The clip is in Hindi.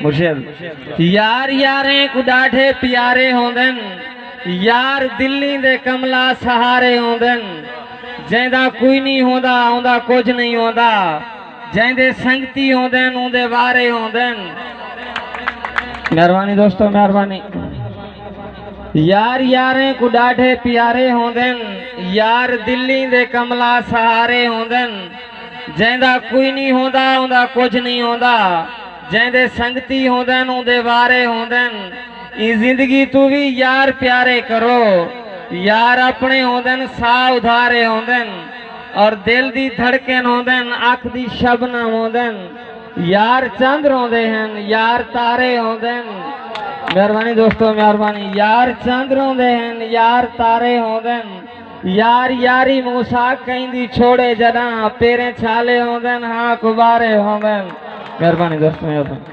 मुर्शिद यार यारें को डाढ़े प्यारे होंदन, यार दिल्ली दे कमला सहारे होंदन, जैदा कोई नहीं होंदा आंदा कुछ नहीं होंदा, जैदे संगती होंदन उंदे वारे होंदन। मेहरबानी दोस्तों मेहरबानी। यार यारें को डाढ़े प्यारे होंदन, यार दिल्ली दे कमला सहारे होंदन, जैदा कोई नहीं होंदा आंदा कुछ नहीं होंदा, जैदे संगती होंदन उंदे वारे होंदन। ई जिंदगी तू भी यार प्यारे करो, यार अपने होंदन सा उधारे होंदन, और दिल दी धड़कन होंदन अख दी शबनम होंदन, यार चंद्र होंदे हैं यार तारे होंदन। मेहरबानी दोस्तों मेहरबानी। यार चंद्र होंदे हैं यार तारे होंदन, यार यारी मूसा कहंदी छोड़े जदा, पेरे छाले होंदन हाँ कुबारे होंदन। मेहरबानी दोस्तों मेहरबानी।